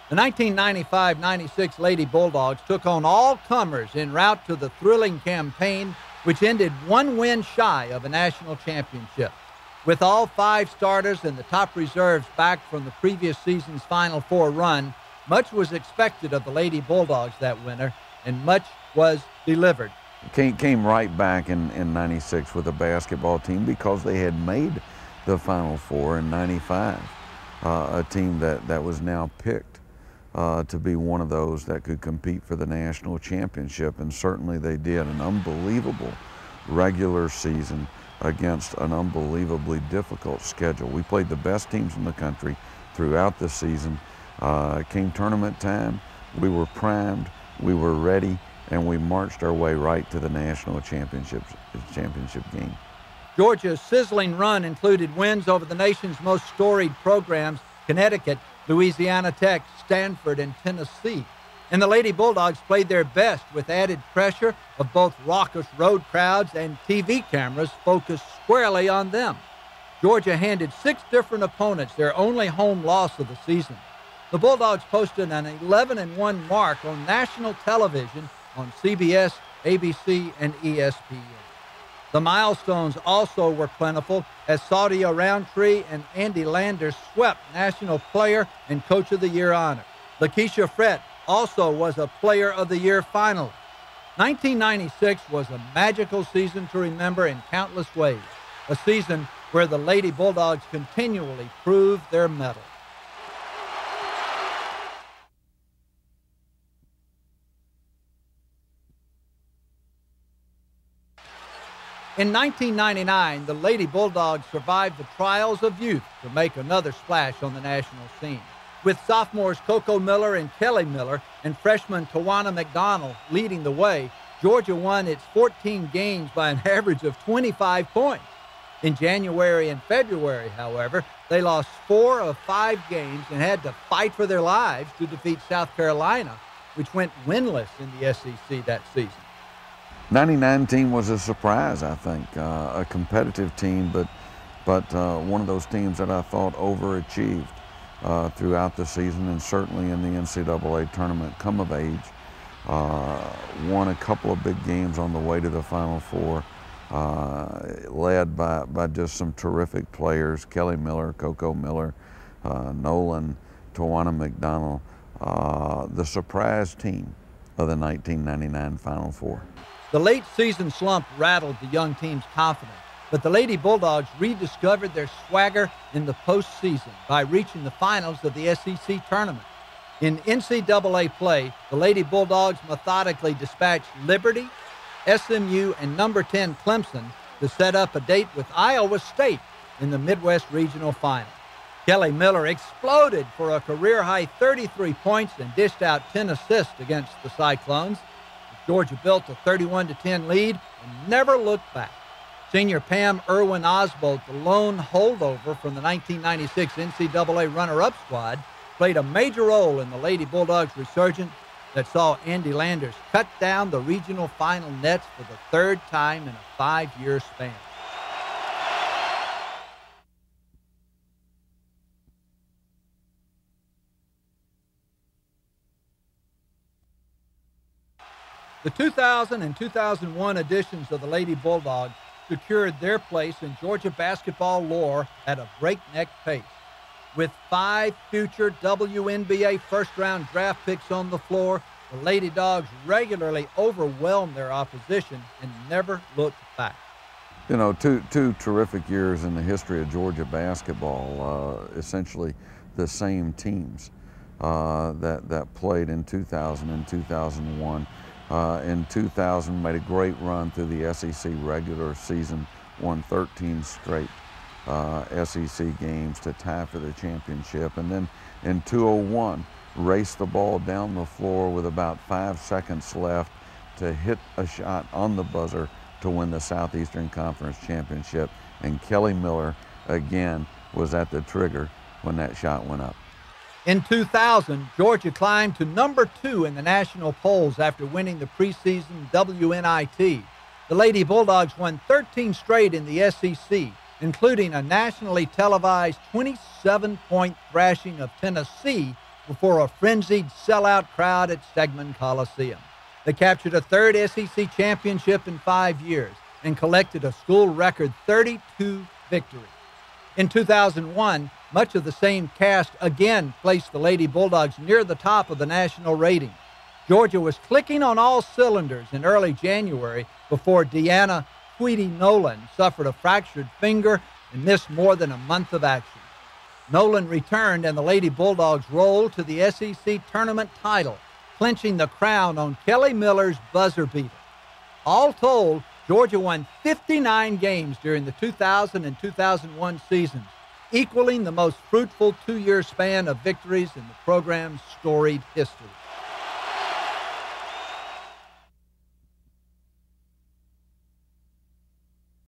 The 1995-96 Lady Bulldogs took on all comers en route to the thrilling campaign, which ended one win shy of a national championship. With all five starters and the top reserves back from the previous season's Final Four run, much was expected of the Lady Bulldogs that winter, and much was delivered. Came right back in 96 with a basketball team because they had made the Final Four in 95, a team that was now picked to be one of those that could compete for the national championship, and certainly they did. An unbelievable regular season against an unbelievably difficult schedule. We played the best teams in the country throughout the season. Came tournament time, we were primed, we were ready, and we marched our way right to the national championship game. Georgia's sizzling run included wins over the nation's most storied programs, Connecticut, Louisiana Tech, Stanford, and Tennessee. And the Lady Bulldogs played their best with added pressure of both raucous road crowds and TV cameras focused squarely on them. Georgia handed 6 different opponents their only home loss of the season. The Bulldogs posted an 11-1 mark on national television on CBS, ABC, and ESPN. The milestones also were plentiful as Saudia Roundtree and Andy Landers swept National Player and Coach of the Year honor. Lakeisha Frett also was a Player of the Year finalist. 1996 was a magical season to remember in countless ways, a season where the Lady Bulldogs continually proved their mettle. In 1999, the Lady Bulldogs survived the trials of youth to make another splash on the national scene. With sophomores Coco Miller and Kelly Miller and freshman Tawana McDonald leading the way, Georgia won its 14 games by an average of 25 points. In January and February, however, they lost 4 of 5 games and had to fight for their lives to defeat South Carolina, which went winless in the SEC that season. 99 team was a surprise, I think, a competitive team, but one of those teams that I thought overachieved throughout the season, and certainly in the NCAA tournament come of age. Won a couple of big games on the way to the Final Four, led by just some terrific players, Kelly Miller, Coco Miller, Nolan, Tawana McDonald, the surprise team of the 1999 Final Four. The late season slump rattled the young team's confidence, but the Lady Bulldogs rediscovered their swagger in the postseason by reaching the finals of the SEC tournament. In NCAA play, the Lady Bulldogs methodically dispatched Liberty, SMU, and number 10 Clemson to set up a date with Iowa State in the Midwest Regional Final. Kelly Miller exploded for a career-high 33 points and dished out 10 assists against the Cyclones. Georgia built a 31-10 lead and never looked back. Senior Pam Irwin Osbolt, the lone holdover from the 1996 NCAA runner-up squad, played a major role in the Lady Bulldogs' resurgence that saw Andy Landers cut down the regional final nets for the 3rd time in a 5-year span. The 2000 and 2001 editions of the Lady Bulldogs secured their place in Georgia basketball lore at a breakneck pace. With 5 future WNBA first-round draft picks on the floor, the Lady Dogs regularly overwhelmed their opposition and never looked back. You know, two terrific years in the history of Georgia basketball, essentially the same teams that played in 2000 and 2001. In 2000, made a great run through the SEC regular season, won 13 straight SEC games to tie for the championship. And then in 2001, raced the ball down the floor with about 5 seconds left to hit a shot on the buzzer to win the Southeastern Conference Championship. And Kelly Miller, again, was at the trigger when that shot went up. In 2000, Georgia climbed to number 2 in the national polls after winning the preseason WNIT. The Lady Bulldogs won 13 straight in the SEC, including a nationally televised 27-point thrashing of Tennessee before a frenzied sellout crowd at Stegeman Coliseum. They captured a third SEC championship in 5 years and collected a school record 32 victories. In 2001, much of the same cast again placed the Lady Bulldogs near the top of the national rating. Georgia was clicking on all cylinders in early January before Deanna Tweety Nolan suffered a fractured finger and missed more than a month of action. Nolan returned and the Lady Bulldogs rolled to the SEC tournament title, clinching the crown on Kelly Miller's buzzer beater. All told, Georgia won 59 games during the 2000 and 2001 seasons, equaling the most fruitful 2-year span of victories in the program's storied history.